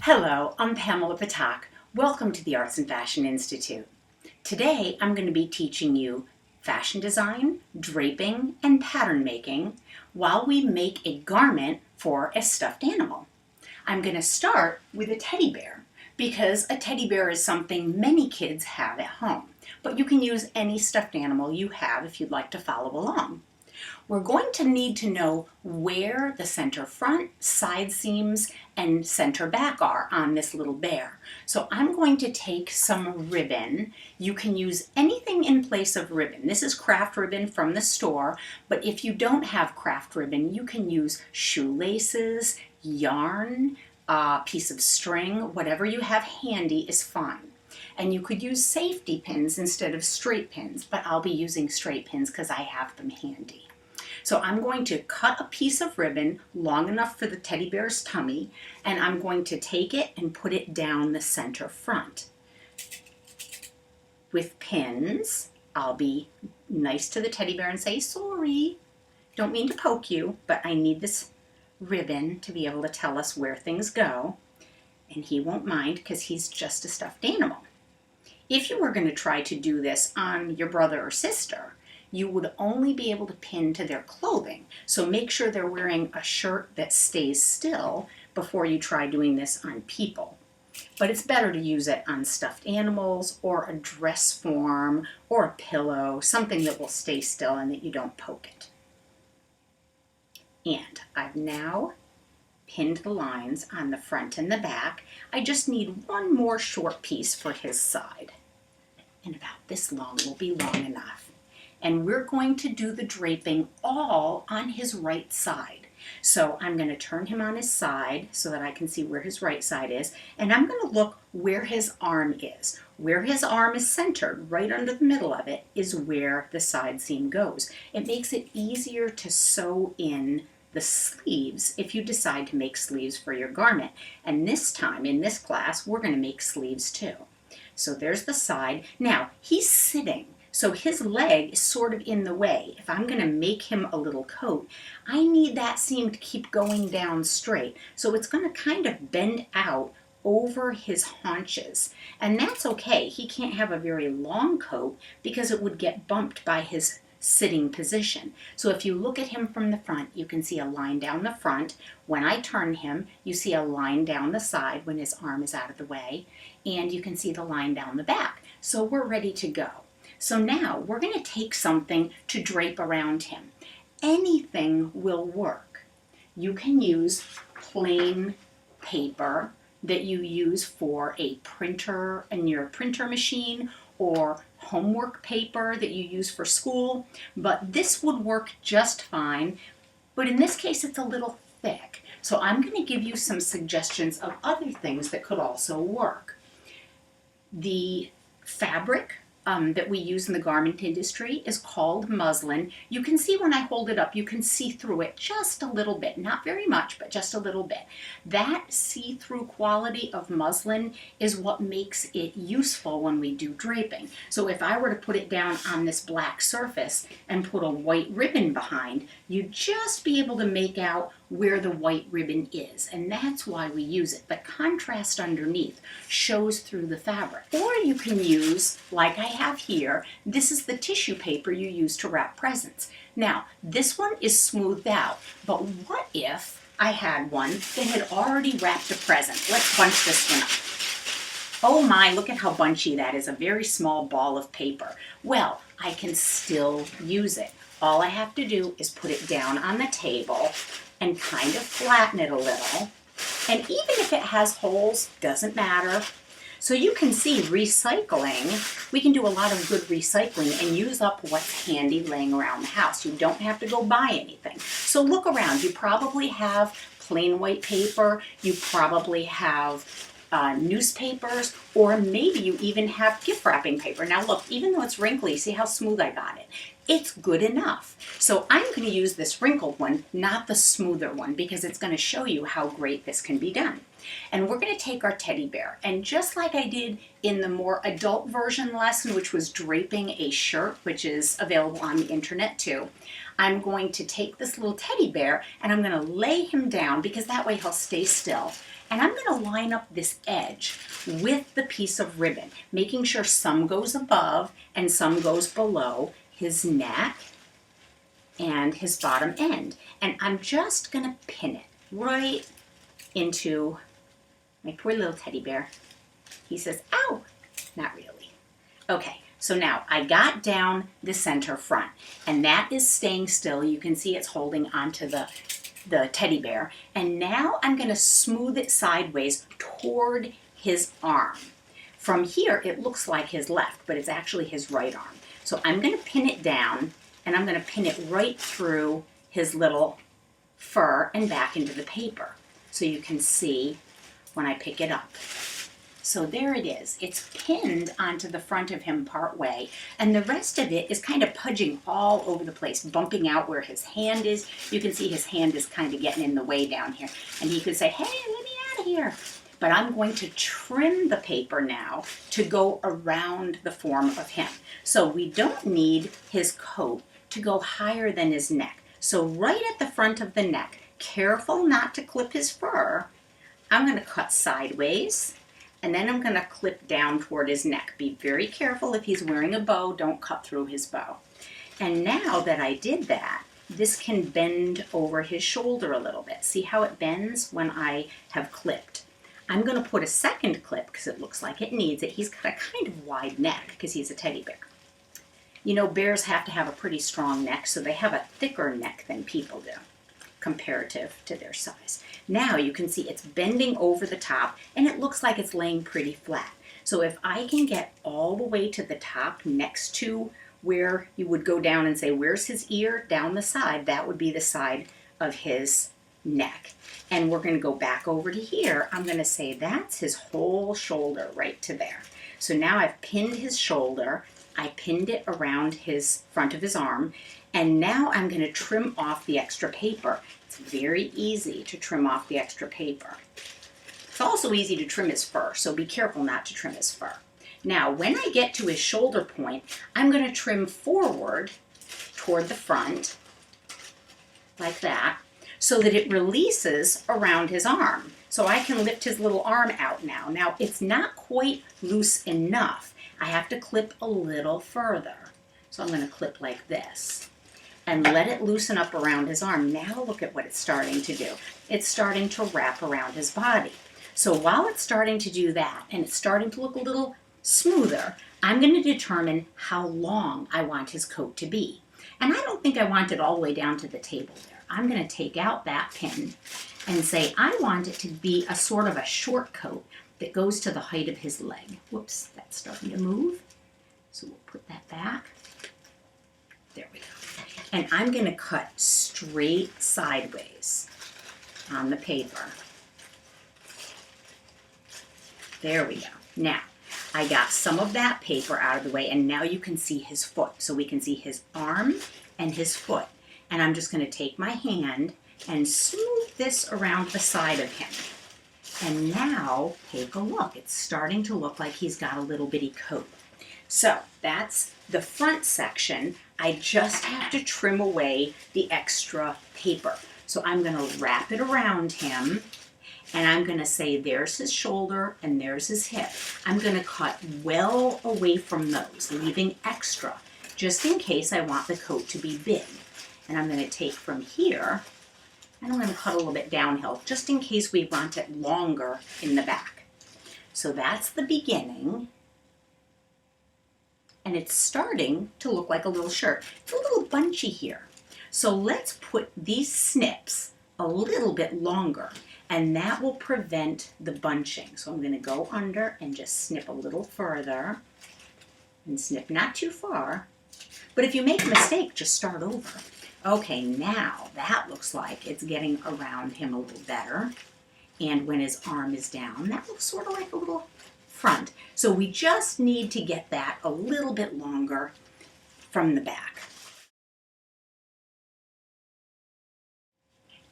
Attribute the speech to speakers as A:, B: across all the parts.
A: Hello, I'm Pamela Patak. Welcome to the Arts and Fashion Institute. Today I'm going to be teaching you fashion design, draping, and pattern making while we make a garment for a stuffed animal. I'm going to start with a teddy bear because a teddy bear is something many kids have at home, but you can use any stuffed animal you have if you'd like to follow along. We're going to need to know where the center front, side seams, and center back are on this little bear. So I'm going to take some ribbon. You can use anything in place of ribbon. This is craft ribbon from the store, but if you don't have craft ribbon, you can use shoelaces, yarn, a piece of string, whatever you have handy is fine. And you could use safety pins instead of straight pins, but I'll be using straight pins because I have them handy. So I'm going to cut a piece of ribbon long enough for the teddy bear's tummy, and I'm going to take it and put it down the center front. With pins, I'll be nice to the teddy bear and say, sorry, don't mean to poke you, but I need this ribbon to be able to tell us where things go. And he won't mind because he's just a stuffed animal. If you were going to try to do this on your brother or sister, you would only be able to pin to their clothing. So make sure they're wearing a shirt that stays still before you try doing this on people. But it's better to use it on stuffed animals or a dress form or a pillow, something that will stay still and that you don't poke it. And I've now pinned the lines on the front and the back. I just need one more short piece for his side. And about this long will be long enough. And we're going to do the draping all on his right side. So I'm going to turn him on his side so that I can see where his right side is. And I'm going to look where his arm is. Where his arm is centered, right under the middle of it, is where the side seam goes. It makes it easier to sew in the sleeves if you decide to make sleeves for your garment. And this time, in this class, we're going to make sleeves too. So there's the side. Now, he's sitting. So his leg is sort of in the way. If I'm going to make him a little coat, I need that seam to keep going down straight. So it's going to kind of bend out over his haunches. And that's okay. He can't have a very long coat because it would get bumped by his sitting position. So if you look at him from the front, you can see a line down the front. When I turn him, you see a line down the side when his arm is out of the way. And you can see the line down the back. So we're ready to go. So now we're going to take something to drape around him. Anything will work. You can use plain paper that you use for a printer in your printer machine or homework paper that you use for school, but this would work just fine. But in this case, it's a little thick. So I'm going to give you some suggestions of other things that could also work. The fabric that we use in the garment industry is called muslin. You can see when I hold it up, you can see through it just a little bit, not very much, but just a little bit. That see-through quality of muslin is what makes it useful when we do draping. So if I were to put it down on this black surface and put a white ribbon behind, you'd just be able to make out where the white ribbon is, and that's why we use it. But contrast underneath shows through the fabric. Or you can use, like I have here, this is the tissue paper you use to wrap presents. Now, this one is smoothed out, but what if I had one that had already wrapped a present? Let's bunch this one up. Oh my, look at how bunchy that is, a very small ball of paper. Well, I can still use it. All I have to do is put it down on the table and kind of flatten it a little. And even if it has holes, doesn't matter. So you can see recycling, we can do a lot of good recycling and use up what's handy laying around the house. You don't have to go buy anything. So look around. You probably have plain white paper. You probably have newspapers, or maybe you even have gift wrapping paper. Now look, even though it's wrinkly, see how smooth I got it? It's good enough. So I'm going to use this wrinkled one, not the smoother one, because it's going to show you how great this can be done. And we're going to take our teddy bear, and just like I did in the more adult version lesson, which was draping a shirt, which is available on the internet too, I'm going to take this little teddy bear and I'm going to lay him down, because that way he'll stay still. And I'm going to line up this edge with the piece of ribbon, making sure some goes above and some goes below his neck and his bottom end. And I'm just going to pin it right into my poor little teddy bear. He says, ow, not really. Okay, so now I got down the center front, and that is staying still. You can see it's holding onto the teddy bear. And now I'm going to smooth it sideways toward his arm. From here, it looks like his left, but it's actually his right arm. So I'm going to pin it down, and I'm going to pin it right through his little fur and back into the paper, so you can see when I pick it up. So there it is. It's pinned onto the front of him part way, and the rest of it is kind of pudging all over the place, bumping out where his hand is. You can see his hand is kind of getting in the way down here, and he could say, hey, let me out of here. But I'm going to trim the paper now to go around the form of him. So we don't need his coat to go higher than his neck. So right at the front of the neck, careful not to clip his fur, I'm going to cut sideways. And then I'm going to clip down toward his neck. Be very careful if he's wearing a bow, don't cut through his bow. And now that I did that, this can bend over his shoulder a little bit. See how it bends when I have clipped? I'm going to put a second clip because it looks like it needs it. He's got a kind of wide neck because he's a teddy bear. You know, bears have to have a pretty strong neck, so they have a thicker neck than people do, comparative to their size. Now you can see it's bending over the top, and it looks like it's laying pretty flat. So if I can get all the way to the top next to where you would go down and say, where's his ear? Down the side, that would be the side of his neck. And we're going to go back over to here. I'm going to say that's his whole shoulder right to there. So now I've pinned his shoulder. I pinned it around his front of his arm. And now I'm going to trim off the extra paper. It's very easy to trim off the extra paper. It's also easy to trim his fur, so be careful not to trim his fur. Now, when I get to his shoulder point, I'm going to trim forward toward the front, like that, so that it releases around his arm. So I can lift his little arm out now. Now, it's not quite loose enough. I have to clip a little further. So I'm going to clip like this and let it loosen up around his arm. Now look at what it's starting to do. It's starting to wrap around his body. So while it's starting to do that, and it's starting to look a little smoother, I'm going to determine how long I want his coat to be. And I don't think I want it all the way down to the table there. I'm going to take out that pin and say I want it to be a sort of a short coat that goes to the height of his leg. Whoops, that's starting to move. So we'll put that back. There we go. And I'm going to cut straight sideways on the paper. There we go. Now, I got some of that paper out of the way, and now you can see his foot. So we can see his arm and his foot. And I'm just going to take my hand and smooth this around the side of him. And now, take a look. It's starting to look like he's got a little bitty coat. So that's the front section. I just have to trim away the extra paper. So I'm going to wrap it around him, and I'm going to say there's his shoulder and there's his hip. I'm going to cut well away from those, leaving extra, just in case I want the coat to be big. And I'm going to take from here, and I'm going to cut a little bit downhill, just in case we want it longer in the back. So that's the beginning. And it's starting to look like a little shirt. It's a little bunchy here. So let's put these snips a little bit longer, and that will prevent the bunching. So I'm going to go under and just snip a little further, and snip not too far. But if you make a mistake, just start over. Okay, now that looks like it's getting around him a little better. And when his arm is down, that looks sort of like a little front. So we just need to get that a little bit longer from the back.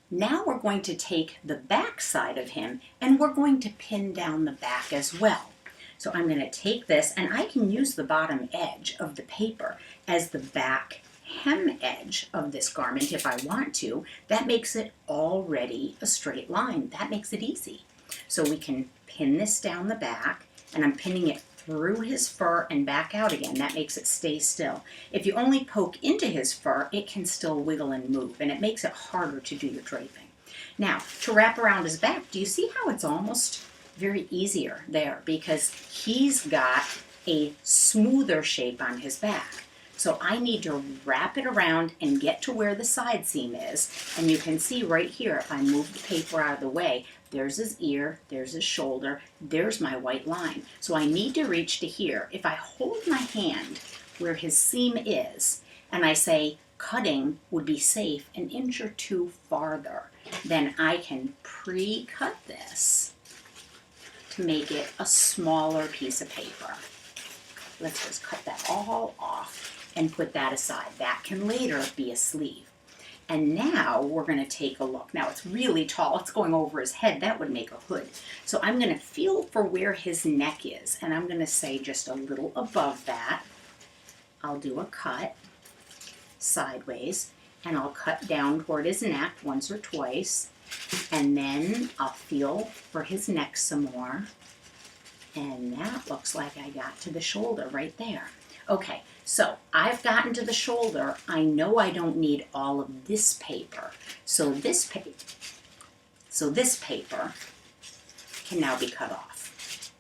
A: Now we're going to take the back side of him, and we're going to pin down the back as well. So I'm going to take this, and I can use the bottom edge of the paper as the back hem edge of this garment if I want to. That makes it already a straight line. That makes it easy. So we can pin this down the back, and I'm pinning it through his fur and back out again. That makes it stay still. If you only poke into his fur, it can still wiggle and move, and it makes it harder to do your draping. Now, to wrap around his back, do you see how it's almost very easier there? Because he's got a smoother shape on his back. So I need to wrap it around and get to where the side seam is. And you can see right here, if I move the paper out of the way, there's his ear, there's his shoulder, there's my white line. So I need to reach to here. If I hold my hand where his seam is, and I say cutting would be safe an inch or two farther, then I can pre-cut this to make it a smaller piece of paper. Let's just cut that all off and put that aside. That can later be a sleeve. And now we're going to take a look. Now it's really tall. It's going over his head. That would make a hood. So I'm going to feel for where his neck is. And I'm going to say just a little above that, I'll do a cut sideways. And I'll cut down toward his neck once or twice. And then I'll feel for his neck some more. And that looks like I got to the shoulder right there. Okay, so I've gotten to the shoulder. I know I don't need all of this paper. So this paper can now be cut off.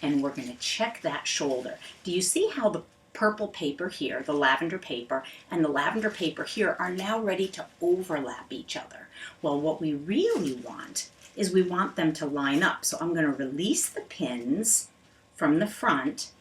A: And we're going to check that shoulder. Do you see how the purple paper here, the lavender paper, and the lavender paper here are now ready to overlap each other? Well, what we really want is we want them to line up. So I'm going to release the pins from the front,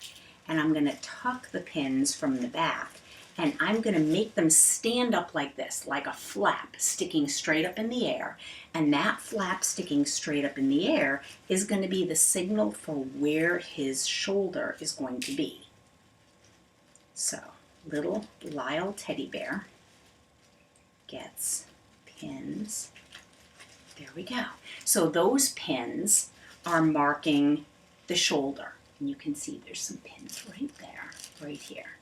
A: and I'm going to tuck the pins from the back, and I'm going to make them stand up like this, like a flap sticking straight up in the air. And that flap sticking straight up in the air is going to be the signal for where his shoulder is going to be. So, little Lyle teddy bear gets pins. There we go. So those pins are marking the shoulder. And you can see there's some pins right there, right here.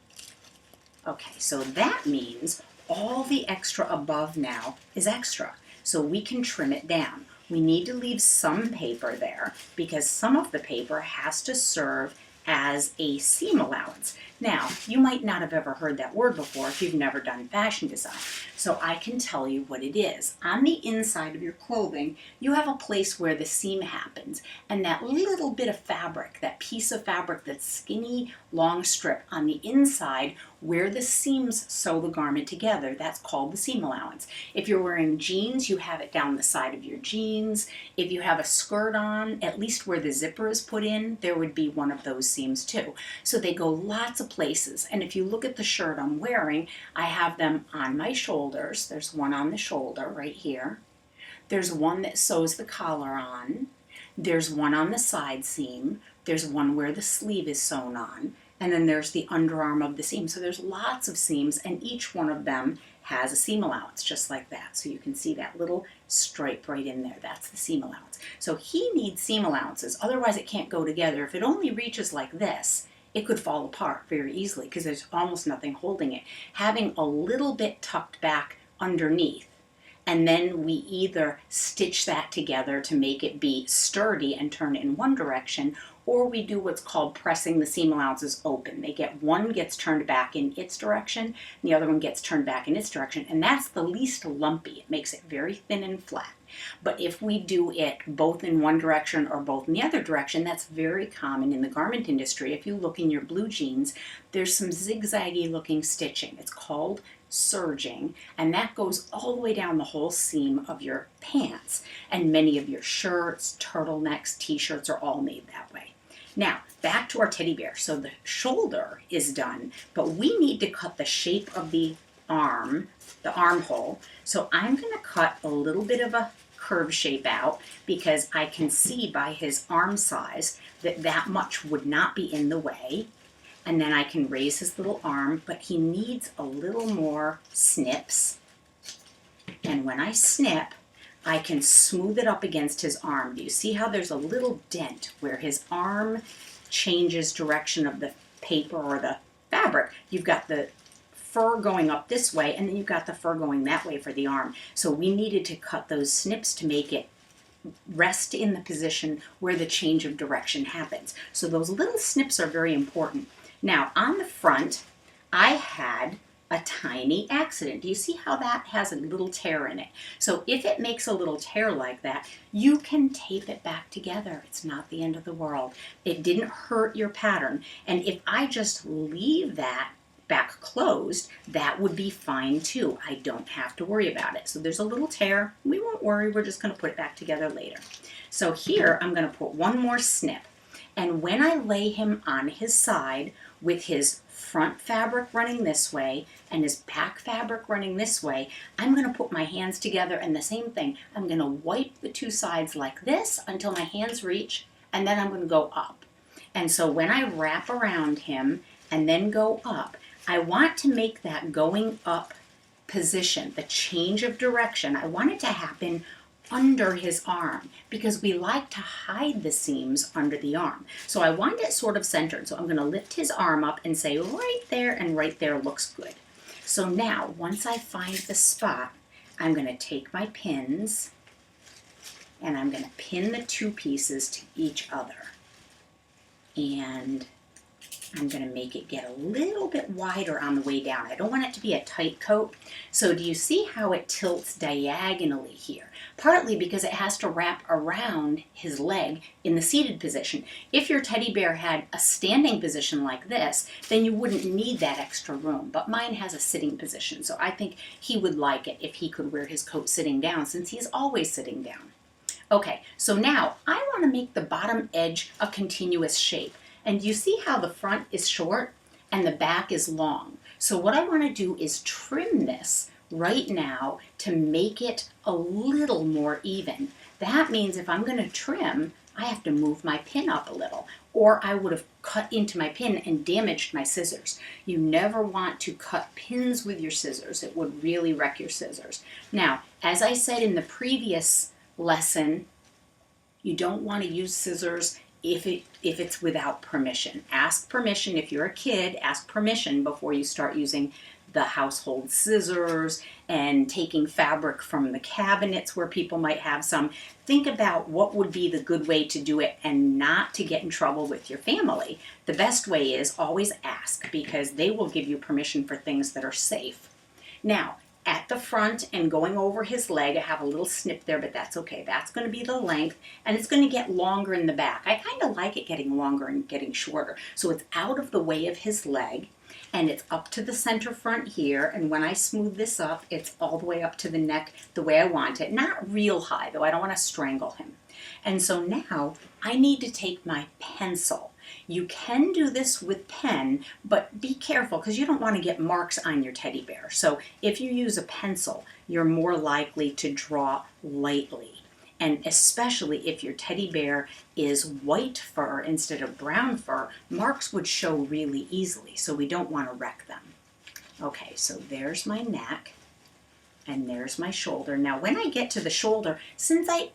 A: Okay, so that means all the extra above now is extra. So we can trim it down. We need to leave some paper there because some of the paper has to serve as a seam allowance. Now, you might not have ever heard that word before if you've never done fashion design, so I can tell you what it is. On the inside of your clothing, you have a place where the seam happens, and that little bit of fabric, that piece of fabric, that skinny, long strip on the inside where the seams sew the garment together, that's called the seam allowance. If you're wearing jeans, you have it down the side of your jeans. If you have a skirt on, at least where the zipper is put in, there would be one of those seams too. So they go lots of places. And if you look at the shirt I'm wearing, I have them on my shoulders. There's one on the shoulder right here. There's one that sews the collar on. There's one on the side seam. There's one where the sleeve is sewn on. And then there's the underarm of the seam. So there's lots of seams, and each one of them has a seam allowance, just like that. So you can see that little stripe right in there. That's the seam allowance. So he needs seam allowances, otherwise it can't go together. If it only reaches like this, it could fall apart very easily because there's almost nothing holding it. Having a little bit tucked back underneath, and then we either stitch that together to make it be sturdy and turn it in one direction, or we do what's called pressing the seam allowances open. One gets turned back in its direction, and the other one gets turned back in its direction, and that's the least lumpy. It makes it very thin and flat. But if we do it both in one direction or both in the other direction, that's very common in the garment industry. If you look in your blue jeans, there's some zigzaggy looking stitching. It's called serging, and that goes all the way down the whole seam of your pants. And many of your shirts, turtlenecks, t-shirts are all made that way. Now, back to our teddy bear. So the shoulder is done, but we need to cut the shape of the arm, the armhole. So I'm going to cut a little bit of a curve shape out because I can see by his arm size that that much would not be in the way. And then I can raise his little arm, but he needs a little more snips. And when I snip, I can smooth it up against his arm. Do you see how there's a little dent where his arm changes direction of the paper or the fabric? You've got the fur going up this way, and then you've got the fur going that way for the arm. So we needed to cut those snips to make it rest in the position where the change of direction happens. So those little snips are very important. Now on the front, I had a tiny accident. Do you see how that has a little tear in it? So if it makes a little tear like that, you can tape it back together. It's not the end of the world. It didn't hurt your pattern. And if I just leave that back closed, that would be fine too. I don't have to worry about it. So there's a little tear. We won't worry. We're just going to put it back together later. So here I'm going to put one more snip. And when I lay him on his side with his front fabric running this way and his back fabric running this way, I'm going to put my hands together and the same thing. I'm going to wipe the two sides like this until my hands reach, and then I'm going to go up. And so when I wrap around him and then go up, I want to make that going up position, the change of direction, I want it to happen under his arm because we like to hide the seams under the arm. So I want it sort of centered. So I'm going to lift his arm up and say right there, and right there looks good. So now once I find the spot, I'm going to take my pins and I'm going to pin the two pieces to each other. And I'm going to make it get a little bit wider on the way down. I don't want it to be a tight coat. So do you see how it tilts diagonally here? Partly because it has to wrap around his leg in the seated position. If your teddy bear had a standing position like this, then you wouldn't need that extra room. But mine has a sitting position, so I think he would like it if he could wear his coat sitting down, since he's always sitting down. Okay, so now I want to make the bottom edge a continuous shape. And you see how the front is short and the back is long. So what I want to do is trim this right now to make it a little more even. That means if I'm going to trim, I have to move my pin up a little, or I would have cut into my pin and damaged my scissors. You never want to cut pins with your scissors. It would really wreck your scissors. Now, as I said in the previous lesson, you don't want to use scissors if it's without permission. Ask permission. If you're a kid, ask permission before you start using the household scissors and taking fabric from the cabinets where people might have some. Think about what would be the good way to do it and not to get in trouble with your family. The best way is always ask, because they will give you permission for things that are safe. Now, at the front and going over his leg, I have a little snip there, but that's okay. That's going to be the length, and it's going to get longer in the back. I kind of like it getting longer and getting shorter. So it's out of the way of his leg, and it's up to the center front here, and when I smooth this up, it's all the way up to the neck the way I want it. Not real high, though. I don't want to strangle him. And so now I need to take my pencil. You can do this with pen, but be careful because you don't want to get marks on your teddy bear. So if you use a pencil, you're more likely to draw lightly. And especially if your teddy bear is white fur instead of brown fur, marks would show really easily, so we don't want to wreck them. Okay, so there's my neck, and there's my shoulder. Now when I get to the shoulder, since I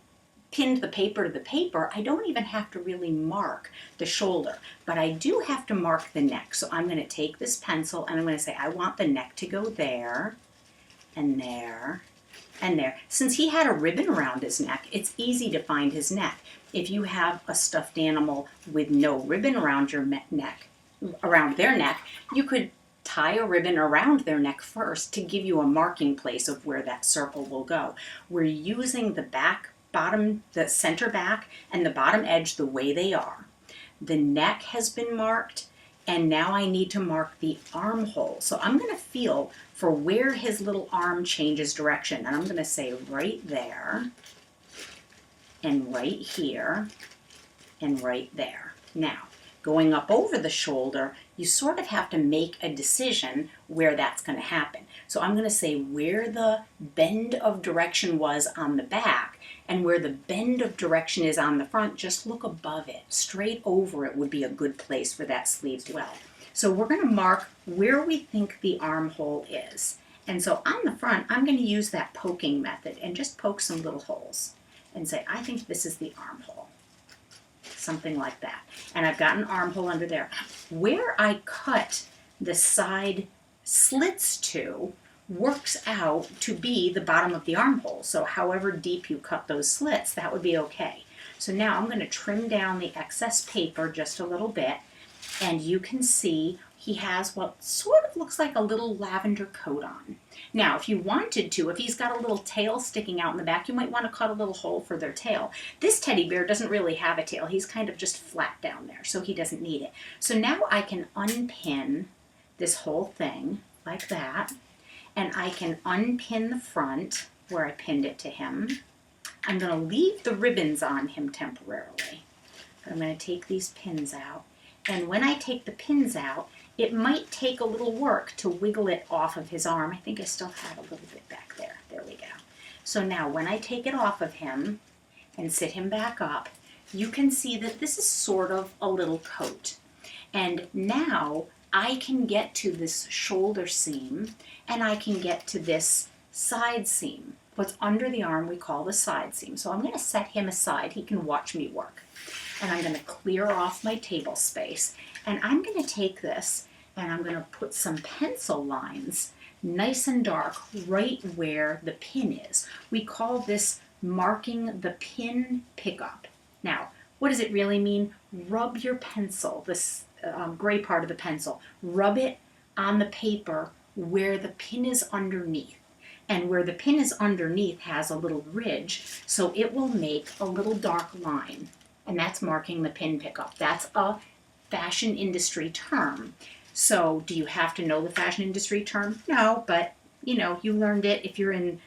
A: pinned the paper to the paper, I don't even have to really mark the shoulder, but I do have to mark the neck. So I'm going to take this pencil and I'm going to say I want the neck to go there and there and there. Since he had a ribbon around his neck, it's easy to find his neck. If you have a stuffed animal with no ribbon around your neck, around their neck, you could tie a ribbon around their neck first to give you a marking place of where that circle will go. We're using the bottom, the center back and the bottom edge the way they are. The neck has been marked, and now I need to mark the armhole. So I'm going to feel for where his little arm changes direction, and I'm going to say right there and right here and right there. Now, going up over the shoulder, you sort of have to make a decision where that's going to happen. So I'm going to say where the bend of direction was on the back and where the bend of direction is on the front, just look above it. Straight over it would be a good place for that sleeve to dwell. So we're going to mark where we think the armhole is. And so on the front, I'm going to use that poking method and just poke some little holes and say, I think this is the armhole. Something like that. And I've got an armhole under there. Where I cut the side slits to works out to be the bottom of the armhole. So however deep you cut those slits, that would be okay. So now I'm going to trim down the excess paper just a little bit, and you can see he has what sort of looks like a little lavender coat on. Now, if you wanted to, if he's got a little tail sticking out in the back, you might want to cut a little hole for their tail. This teddy bear doesn't really have a tail. He's kind of just flat down there, so he doesn't need it. So now I can unpin this whole thing like that, and I can unpin the front where I pinned it to him. I'm going to leave the ribbons on him temporarily. I'm going to take these pins out. And when I take the pins out, it might take a little work to wiggle it off of his arm. I think I still have a little bit back there. There we go. So now when I take it off of him and sit him back up, you can see that this is sort of a little coat. And now I can get to this shoulder seam, and I can get to this side seam. What's under the arm we call the side seam. So I'm going to set him aside. He can watch me work. And I'm going to clear off my table space. And I'm going to take this and I'm going to put some pencil lines nice and dark right where the pin is. We call this marking the pin pickup. Now, what does it really mean? Rub your pencil, this gray part of the pencil, rub it on the paper where the pin is underneath. And where the pin is underneath has a little ridge, so it will make a little dark line. And that's marking the pin pickup. That's a fashion industry term. So do you have to know the fashion industry term? No, but you learned it. If you're in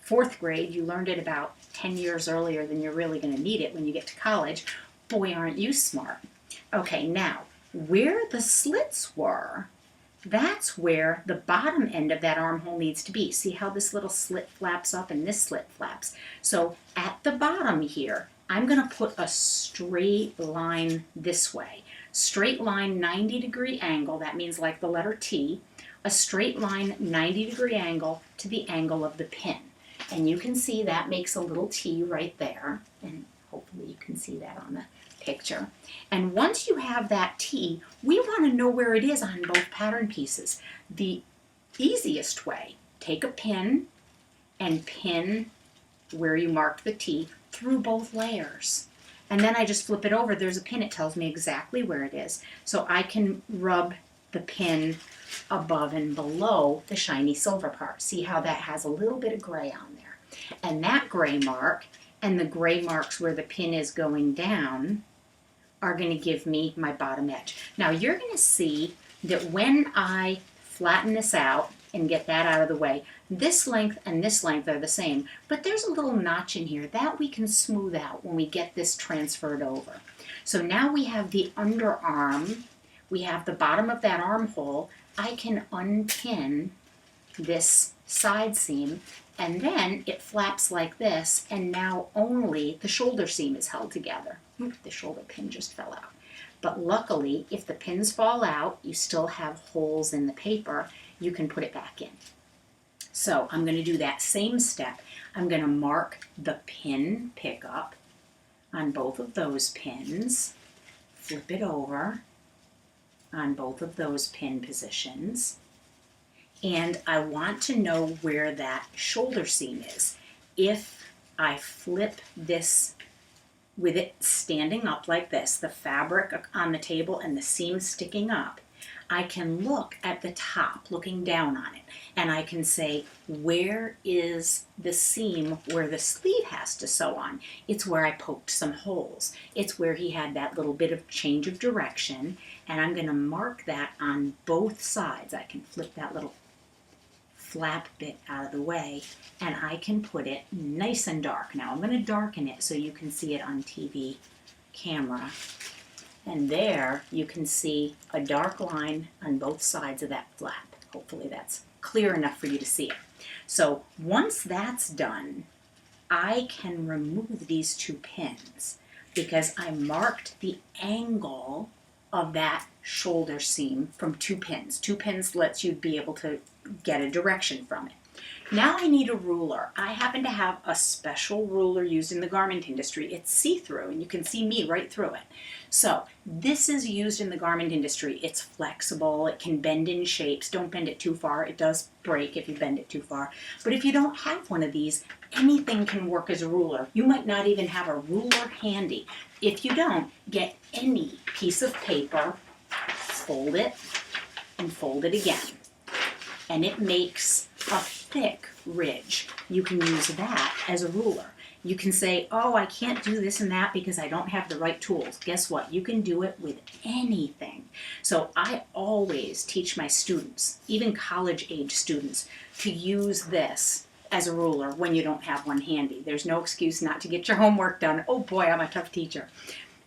A: 4th grade, you learned it about 10 years earlier than you're really going to need it when you get to college. Boy, aren't you smart. Okay, now, where the slits were, that's where the bottom end of that armhole needs to be. See how this little slit flaps up and this slit flaps? So at the bottom here, I'm going to put a straight line this way. Straight line 90-degree angle, that means like the letter T, a straight line 90-degree angle to the angle of the pin. And you can see that makes a little T right there, and hopefully you can see that on the picture. And once you have that T, we want to know where it is on both pattern pieces. The easiest way, take a pin and pin where you marked the T through both layers. And then I just flip it over. There's a pin. It tells me exactly where it is. So I can rub the pin above and below the shiny silver part. See how that has a little bit of gray on there. And that gray mark and the gray marks where the pin is going down are going to give me my bottom edge. Now you're going to see that when I flatten this out and get that out of the way, this length and this length are the same, but there's a little notch in here that we can smooth out when we get this transferred over. So now we have the underarm, we have the bottom of that armhole. I can unpin this side seam, and then it flaps like this, and now only the shoulder seam is held together. The shoulder pin just fell out. But luckily, if the pins fall out, you still have holes in the paper, you can put it back in. So I'm going to do that same step. I'm going to mark the pin pickup on both of those pins, flip it over on both of those pin positions, and I want to know where that shoulder seam is. If I flip this with it standing up like this, the fabric on the table and the seam sticking up, I can look at the top, looking down on it, and I can say, where is the seam where the sleeve has to sew on? It's where I poked some holes. It's where he had that little bit of change of direction, and I'm going to mark that on both sides. I can flip that little flap bit out of the way, and I can put it nice and dark. Now I'm going to darken it so you can see it on TV camera. And there you can see a dark line on both sides of that flap. Hopefully that's clear enough for you to see it. So once that's done, I can remove these 2 pins because I marked the angle of that shoulder seam from 2 pins. 2 pins lets you be able to get a direction from it. Now I need a ruler. I happen to have a special ruler used in the garment industry. It's see-through and you can see me right through it. So this is used in the garment industry. It's flexible, it can bend in shapes. Don't bend it too far. It does break if you bend it too far. But if you don't have one of these, anything can work as a ruler. You might not even have a ruler handy. If you don't, get any piece of paper, fold it, and fold it again. And it makes a thick ridge. You can use that as a ruler. You can say, oh, I can't do this and that because I don't have the right tools. Guess what? You can do it with anything. So I always teach my students, even college-age students, to use this as a ruler when you don't have one handy. There's no excuse not to get your homework done. Oh boy, I'm a tough teacher.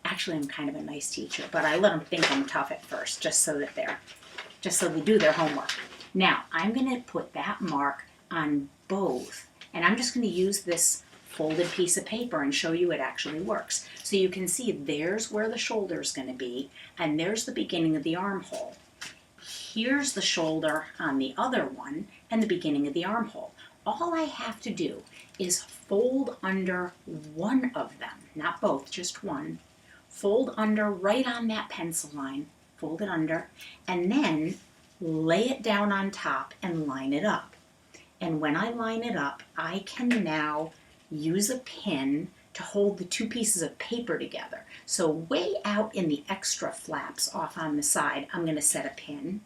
A: Actually, I'm kind of a nice teacher, but I let them think I'm tough at first, just so they do their homework. Now, I'm going to put that mark on both, and I'm just going to use this folded piece of paper and show you it actually works. So you can see there's where the shoulder is going to be, and there's the beginning of the armhole. Here's the shoulder on the other one, and the beginning of the armhole. All I have to do is fold under one of them, not both, just one. Fold under right on that pencil line, fold it under, and then lay it down on top and line it up. And when I line it up, I can now use a pin to hold the two pieces of paper together. So way out in the extra flaps off on the side, I'm going to set a pin.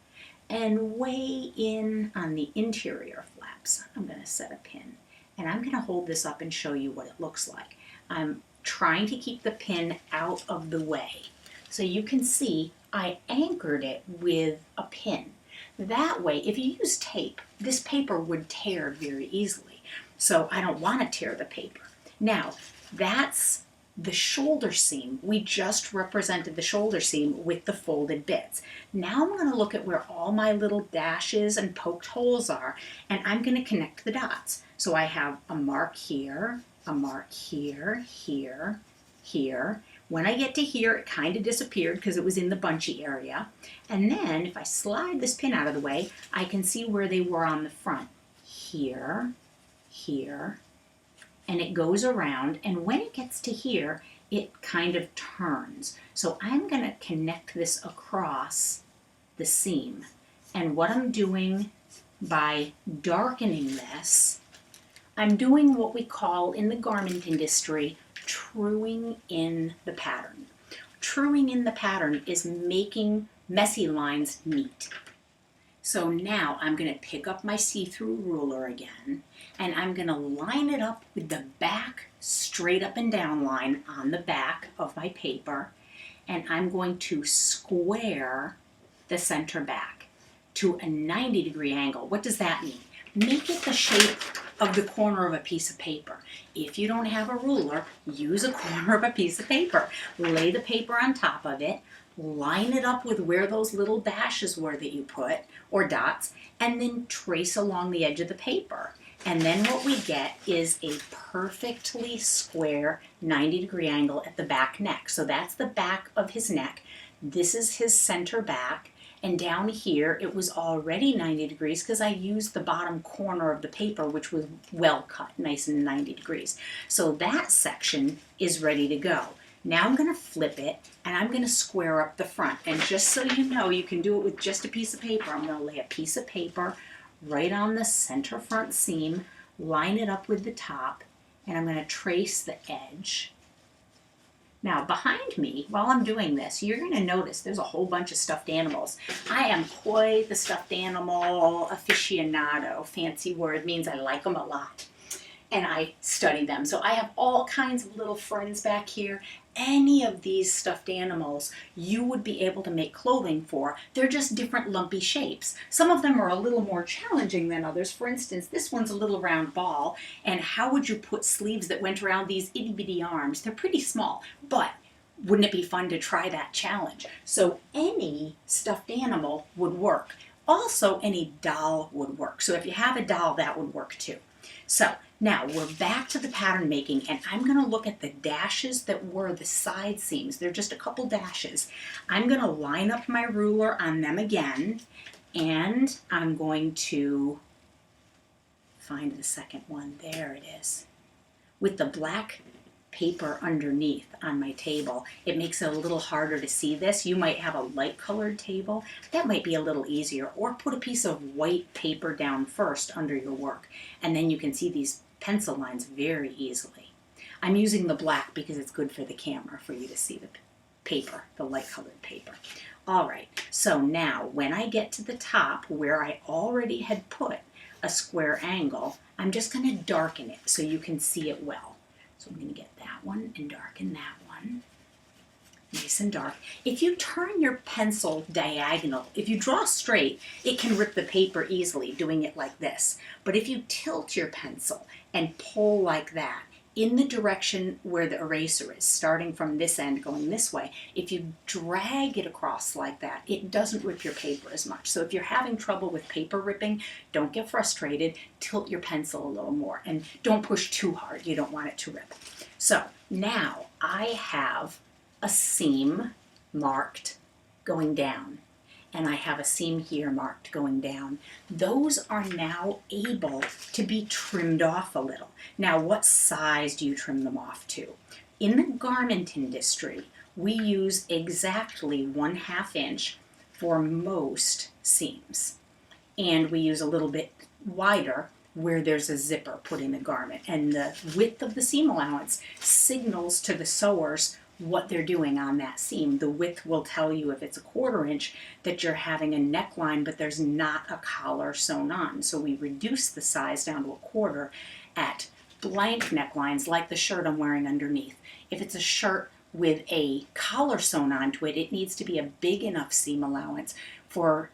A: And way in on the interior flaps, I'm going to set a pin. And I'm going to hold this up and show you what it looks like. I'm trying to keep the pin out of the way. So you can see I anchored it with a pin. That way, if you use tape, this paper would tear very easily. So I don't want to tear the paper. Now, that's the shoulder seam. We just represented the shoulder seam with the folded bits. Now I'm going to look at where all my little dashes and poked holes are, and I'm going to connect the dots. So I have a mark here, here. When I get to here, it kind of disappeared because it was in the bunchy area. And then if I slide this pin out of the way, I can see where they were on the front. Here, and it goes around, and when it gets to here, it kind of turns. So I'm going to connect this across the seam. And what I'm doing by darkening this, I'm doing what we call in the garment industry truing in the pattern. Truing in the pattern is making messy lines neat. So now I'm going to pick up my see-through ruler again, and I'm going to line it up with the back straight up and down line on the back of my paper, and I'm going to square the center back to a 90-degree angle. What does that mean? Make it the shape of the corner of a piece of paper. If you don't have a ruler, use a corner of a piece of paper. Lay the paper on top of it, line it up with where those little dashes were that you put, or dots, and then trace along the edge of the paper. And then what we get is a perfectly square 90-degree angle at the back neck. So that's the back of his neck. This is his center back. And down here, it was already 90 degrees because I used the bottom corner of the paper, which was well cut, nice and 90 degrees. So that section is ready to go. Now I'm going to flip it, and I'm going to square up the front. And just so you know, you can do it with just a piece of paper. I'm going to lay a piece of paper right on the center front seam, line it up with the top, and I'm going to trace the edge. Now behind me, while I'm doing this, you're going to notice there's a whole bunch of stuffed animals. I am quite the stuffed animal aficionado. Fancy word, means I like them a lot. And I study them. So I have all kinds of little friends back here. Any of these stuffed animals you would be able to make clothing for. They're just different lumpy shapes. Some of them are a little more challenging than others. For instance, this one's a little round ball. And how would you put sleeves that went around these itty bitty arms? They're pretty small, but wouldn't it be fun to try that challenge? So any stuffed animal would work. Also, any doll would work. So if you have a doll, that would work too. So now we're back to the pattern making, and I'm going to look at the dashes that were the side seams. They're just a couple dashes. I'm going to line up my ruler on them again, and I'm going to find the second one. There it is. With the black paper underneath on my table, it makes it a little harder to see this. You might have a light colored table. That might be a little easier. Or put a piece of white paper down first under your work, and then you can see these pencil lines very easily. I'm using the black because it's good for the camera for you to see the paper, the light colored paper. All right, so now when I get to the top where I already had put a square angle, I'm just going to darken it so you can see it well. So I'm going to get that one and darken that one. Nice and dark. If you turn your pencil diagonal, if you draw straight, it can rip the paper easily doing it like this. But if you tilt your pencil and pull like that, in the direction where the eraser is, starting from this end going this way, if you drag it across like that, it doesn't rip your paper as much. So if you're having trouble with paper ripping, don't get frustrated, tilt your pencil a little more, and don't push too hard. You don't want it to rip. So now I have a seam marked going down, and I have a seam here marked going down. Those are now able to be trimmed off a little. Now, what size do you trim them off to? In the garment industry, we use exactly 1/2 inch for most seams. And we use a little bit wider where there's a zipper put in the garment. And the width of the seam allowance signals to the sewers what they're doing on that seam. The width will tell you if it's a 1/4 inch that you're having a neckline, but there's not a collar sewn on. So we reduce the size down to a 1/4 at blank necklines like the shirt I'm wearing underneath. If it's a shirt with a collar sewn onto it, it needs to be a big enough seam allowance for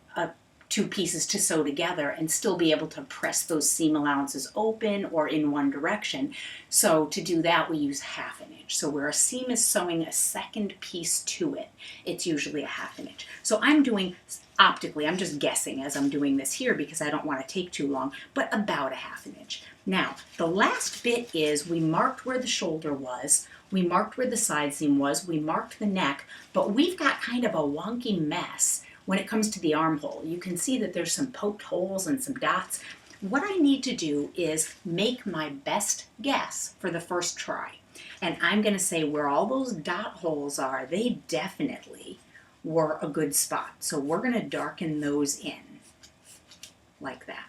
A: 2 pieces to sew together and still be able to press those seam allowances open or in one direction. So to do that, we use 1/2 inch. So where a seam is sewing a second piece to it, it's usually a 1/2 inch. So I'm doing optically, I'm just guessing as I'm doing this here because I don't want to take too long, but about a 1/2 inch. Now, the last bit is we marked where the shoulder was, we marked where the side seam was, we marked the neck, but we've got kind of a wonky mess when it comes to the armhole. You can see that there's some poked holes and some dots. What I need to do is make my best guess for the first try. And I'm going to say where all those dot holes are, they definitely were a good spot. So we're going to darken those in like that.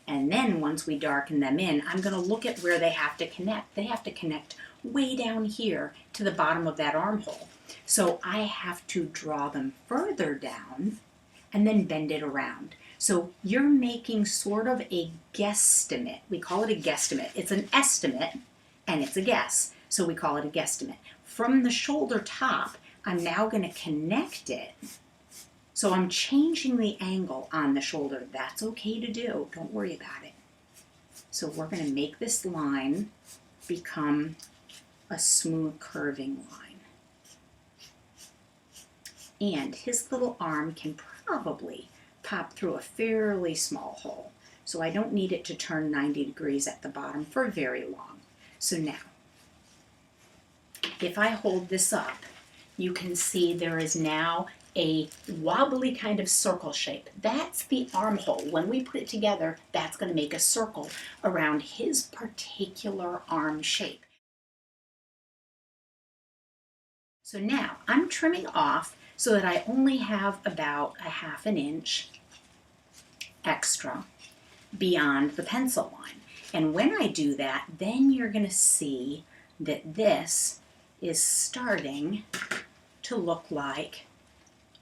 A: And then once we darken them in, I'm going to look at where they have to connect. They have to connect way down here to the bottom of that armhole. So I have to draw them further down and then bend it around. So you're making sort of a guesstimate. We call it a guesstimate. It's an estimate and it's a guess. So we call it a guesstimate. From the shoulder top, I'm now going to connect it. So I'm changing the angle on the shoulder. That's okay to do. Don't worry about it. So we're going to make this line become a smooth curving line. And his little arm can probably pop through a fairly small hole. So I don't need it to turn 90 degrees at the bottom for very long. So now, if I hold this up, you can see there is now a wobbly kind of circle shape. That's the armhole. When we put it together, that's going to make a circle around his particular arm shape. So now I'm trimming off so that I only have about a 1/2 inch extra beyond the pencil line. And when I do that, then you're going to see that this is starting to look like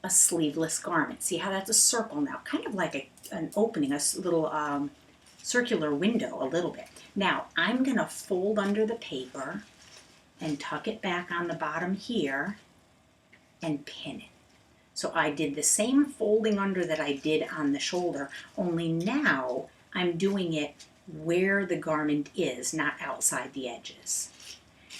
A: a sleeveless garment. See how that's a circle now, kind of like an opening, a little circular window a little bit. Now I'm going to fold under the paper and tuck it back on the bottom here and pin it. So I did the same folding under that I did on the shoulder, only now I'm doing it where the garment is, not outside the edges.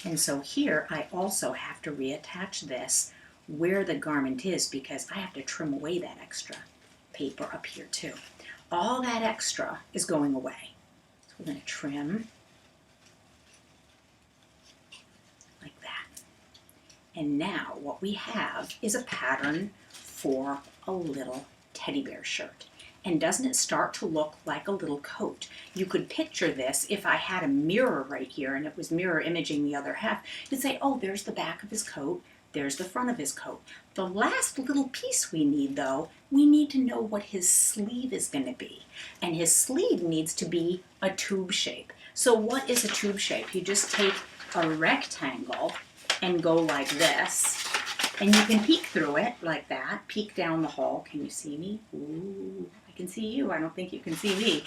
A: And so here I also have to reattach this where the garment is because I have to trim away that extra paper up here too. All that extra is going away. So we're going to trim like that. And now what we have is a pattern for a little teddy bear shirt. And doesn't it start to look like a little coat? You could picture this if I had a mirror right here and it was mirror imaging the other half. You'd say, oh, there's the back of his coat, there's the front of his coat. The last little piece we need, though, we need to know what his sleeve is going to be. And his sleeve needs to be a tube shape. So what is a tube shape? You just take a rectangle and go like this. And you can peek through it like that. Peek down the hall. Can you see me? Ooh, I can see you. I don't think you can see me.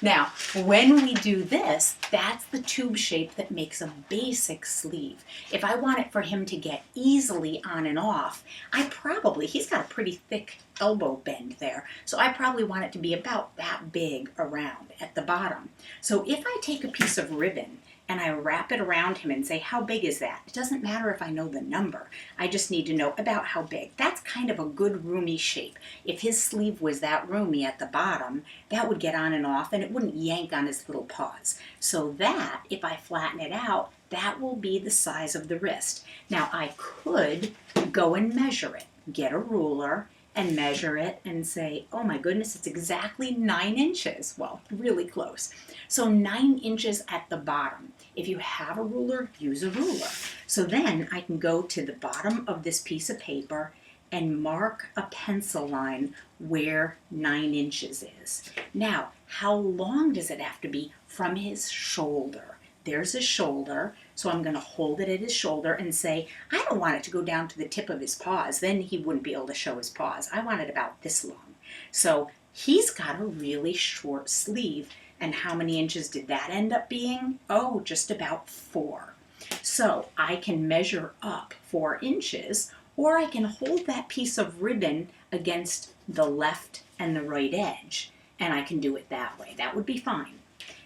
A: Now, when we do this, that's the tube shape that makes a basic sleeve. If I want it for him to get easily on and off, he's got a pretty thick elbow bend there, so I probably want it to be about that big around at the bottom. So if I take a piece of ribbon and I wrap it around him and say, how big is that? It doesn't matter if I know the number. I just need to know about how big. That's kind of a good roomy shape. If his sleeve was that roomy at the bottom, that would get on and off and it wouldn't yank on his little paws. So that, if I flatten it out, that will be the size of the wrist. Now I could go and measure it, get a ruler, and measure it and say, oh my goodness, it's exactly 9 inches. Well, really close. So 9 inches at the bottom. If you have a ruler, use a ruler. So then I can go to the bottom of this piece of paper and mark a pencil line where 9 inches is. Now, how long does it have to be from his shoulder? There's his shoulder, so I'm going to hold it at his shoulder and say, I don't want it to go down to the tip of his paws. Then he wouldn't be able to show his paws. I want it about this long. So he's got a really short sleeve. And how many inches did that end up being? Oh, just about 4. So I can measure up 4 inches, or I can hold that piece of ribbon against the left and the right edge, and I can do it that way. That would be fine.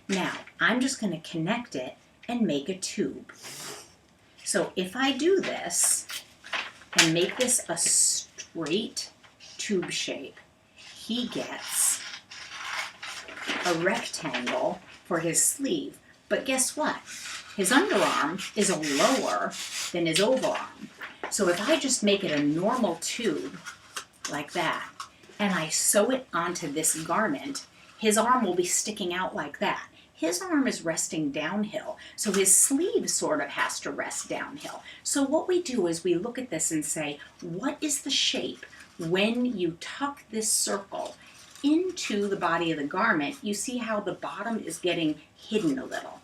A: Now, I'm just going to connect it and make a tube. So if I do this and make this a straight tube shape, he gets a rectangle for his sleeve. But guess what? His underarm is lower than his overarm. So if I just make it a normal tube like that, and I sew it onto this garment, his arm will be sticking out like that. His arm is resting downhill, so his sleeve sort of has to rest downhill. So what we do is we look at this and say, what is the shape when you tuck this circle into the body of the garment? You see how the bottom is getting hidden a little.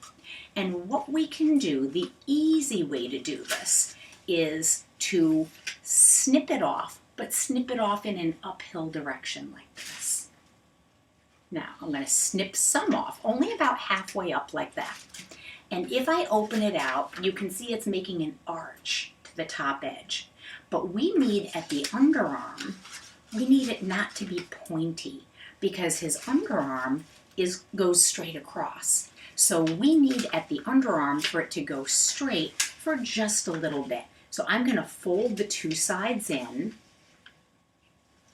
A: And what we can do, the easy way to do this, is to snip it off, but snip it off in an uphill direction like this. Now, I'm going to snip some off, only about halfway up like that. And if I open it out, you can see it's making an arch to the top edge. But we need at the underarm, we need it not to be pointy because his underarm goes straight across. So we need at the underarm for it to go straight for just a little bit. So I'm going to fold the 2 sides in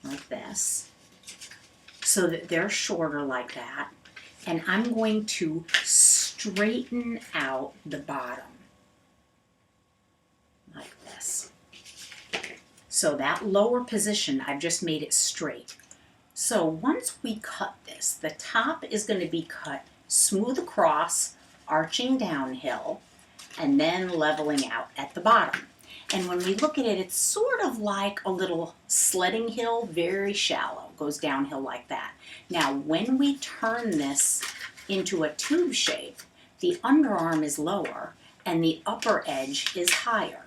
A: like this, so that they're shorter like that, and I'm going to straighten out the bottom like this. So that lower position, I've just made it straight. So once we cut this, the top is going to be cut smooth across, arching downhill, and then leveling out at the bottom. And when we look at it, it's sort of like a little sledding hill, very shallow, goes downhill like that. Now, when we turn this into a tube shape, the underarm is lower and the upper edge is higher.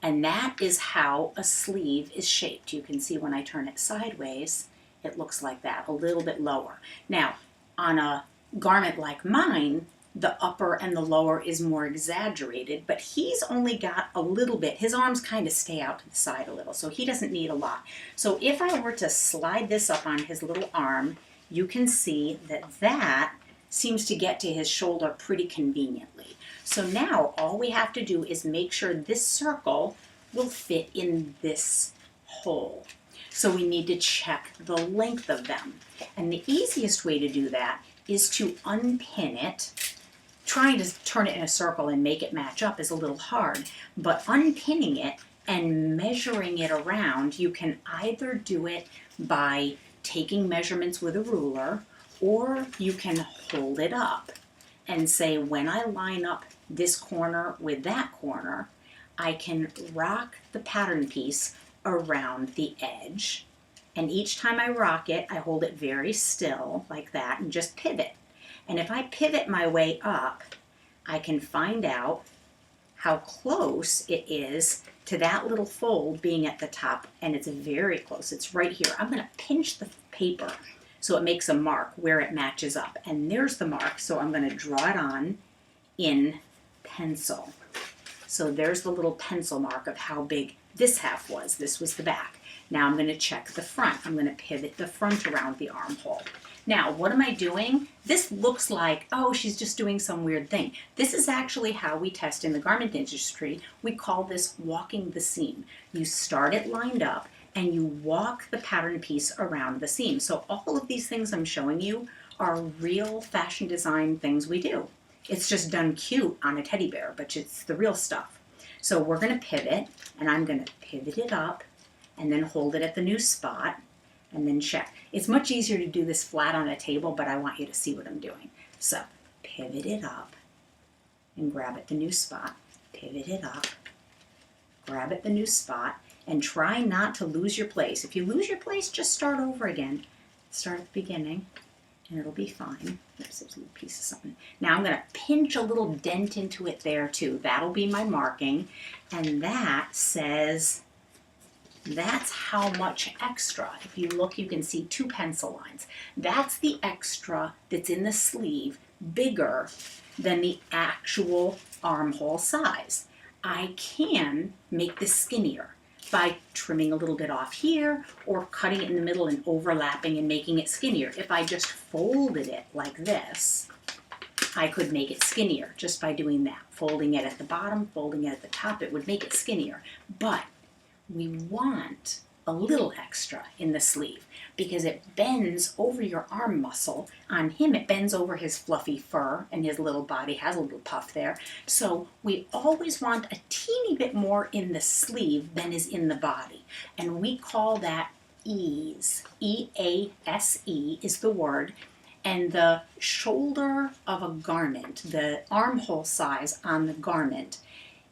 A: And that is how a sleeve is shaped. You can see when I turn it sideways, it looks like that, a little bit lower. Now, on a garment like mine, the upper and the lower is more exaggerated, but he's only got a little bit. His arms kind of stay out to the side a little, so he doesn't need a lot. So if I were to slide this up on his little arm, you can see that that seems to get to his shoulder pretty conveniently. So now all we have to do is make sure this circle will fit in this hole. So we need to check the length of them. And the easiest way to do that is to unpin it. Trying to turn it in a circle and make it match up is a little hard, but unpinning it and measuring it around, you can either do it by taking measurements with a ruler, or you can hold it up and say, when I line up this corner with that corner, I can rock the pattern piece around the edge. And each time I rock it, I hold it very still like that and just pivot. And if I pivot my way up, I can find out how close it is to that little fold being at the top, and it's very close. It's right here. I'm going to pinch the paper so it makes a mark where it matches up. And there's the mark, so I'm going to draw it on in pencil. So there's the little pencil mark of how big this half was. This was the back. Now I'm going to check the front. I'm going to pivot the front around the armhole. Now, what am I doing? This looks like, oh, she's just doing some weird thing. This is actually how we test in the garment industry. We call this walking the seam. You start it lined up and you walk the pattern piece around the seam. So all of these things I'm showing you are real fashion design things we do. It's just done cute on a teddy bear, but it's the real stuff. So we're going to pivot, and I'm going to pivot it up and then hold it at the new spot and then check. It's much easier to do this flat on a table, but I want you to see what I'm doing. So pivot it up and grab at the new spot. Pivot it up, grab at the new spot, and try not to lose your place. If you lose your place, just start over again. Start at the beginning, and it'll be fine. Oops, there's a little piece of something. Now I'm going to pinch a little dent into it there too. That'll be my marking, and that says that's how much extra. If you look, you can see 2 pencil lines. That's the extra that's in the sleeve, bigger than the actual armhole size. I can make this skinnier by trimming a little bit off here or cutting it in the middle and overlapping and making it skinnier. If I just folded it like this, I could make it skinnier just by doing that. Folding it at the bottom, folding it at the top, it would make it skinnier. But we want a little extra in the sleeve because it bends over your arm muscle. On him, it bends over his fluffy fur, and his little body has a little puff there. So we always want a teeny bit more in the sleeve than is in the body. And we call that ease. E-A-S-E is the word. And the shoulder of a garment, the armhole size on the garment,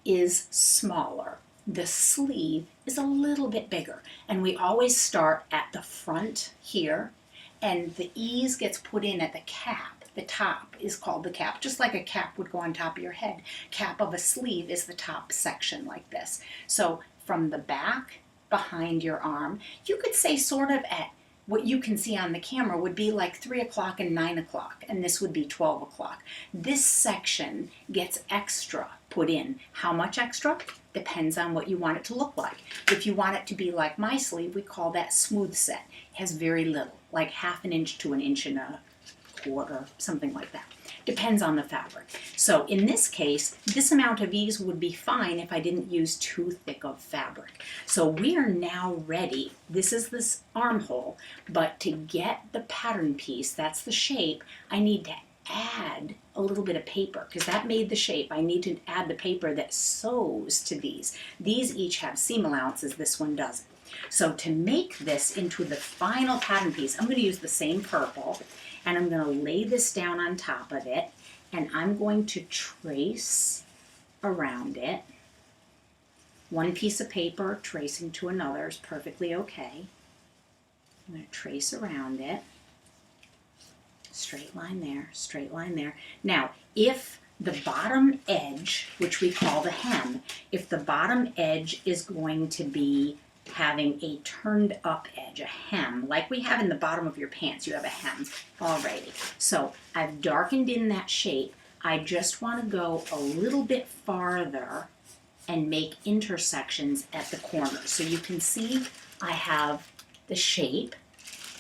A: is smaller. The sleeve is a little bit bigger, and we always start at the front here, and the ease gets put in at the cap. The top is called the cap, just like a cap would go on top of your head. Cap of a sleeve is the top section like this. So from the back, behind your arm, you could say sort of at what you can see on the camera would be like 3 o'clock and 9 o'clock, and this would be 12 o'clock. This section gets extra put in. How much extra? Depends on what you want it to look like. If you want it to be like my sleeve, we call that smooth set. It has very little, like 1/2 inch to 1 1/4 inch, something like that. Depends on the fabric. So in this case, this amount of ease would be fine if I didn't use too thick of fabric. So we are now ready. This is this armhole, but to get the pattern piece, that's the shape, I need to add a little bit of paper because that made the shape. I need to add the paper that sews to these. These each have seam allowances, this one doesn't. So to make this into the final pattern piece, I'm going to use the same purple, and I'm going to lay this down on top of it, and I'm going to trace around it. One piece of paper tracing to another is perfectly okay. I'm going to trace around it. Straight line there, straight line there. Now, if the bottom edge, which we call the hem, if the bottom edge is going to be having a turned up edge, a hem, like we have in the bottom of your pants, you have a hem already. So I've darkened in that shape. I just want to go a little bit farther and make intersections at the corners. So you can see I have the shape,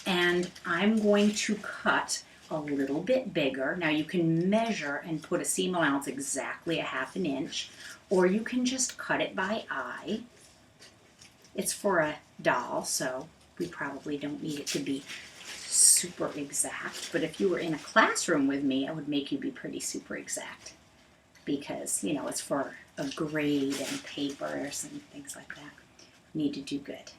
A: and I'm going to cut a little bit bigger. Now you can measure and put a seam allowance exactly 1/2 inch, or you can just cut it by eye. It's for a doll, so we probably don't need it to be super exact, but if you were in a classroom with me, I would make you be pretty super exact because, you know, it's for a grade and papers and things like that. You need to do good.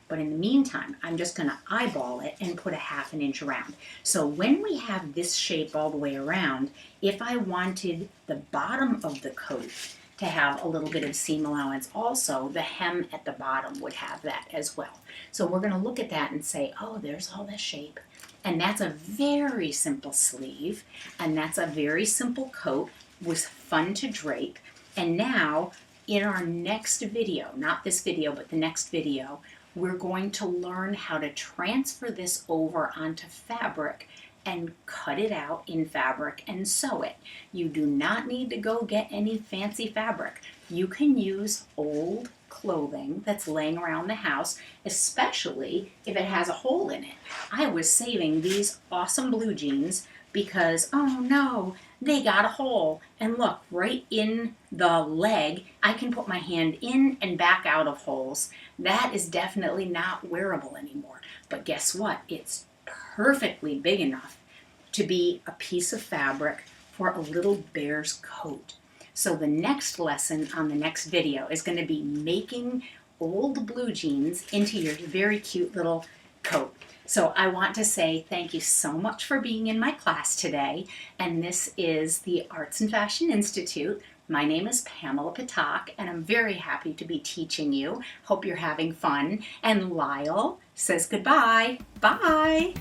A: But in the meantime, I'm just going to eyeball it and put a 1/2 inch around. So when we have this shape all the way around, if I wanted the bottom of the coat to have a little bit of seam allowance also, the hem at the bottom would have that as well. So we're going to look at that and say, oh, there's all this shape. And that's a very simple sleeve, and that's a very simple coat. It was fun to drape. And now, in our next video, not this video, but the next video, we're going to learn how to transfer this over onto fabric and cut it out in fabric and sew it. You do not need to go get any fancy fabric. You can use old clothing that's laying around the house, especially if it has a hole in it. I was saving these awesome blue jeans because, oh no, they got a hole. And look, right in the leg, I can put my hand in and back out of holes. That is definitely not wearable anymore. But guess what? It's perfectly big enough to be a piece of fabric for a little bear's coat. So the next lesson on the next video is going to be making old blue jeans into your very cute little coat. So I want to say thank you so much for being in my class today. And this is the Arts and Fashion Institute. My name is Pamela Patak, and I'm very happy to be teaching you. Hope you're having fun. And Lyle says goodbye. Bye.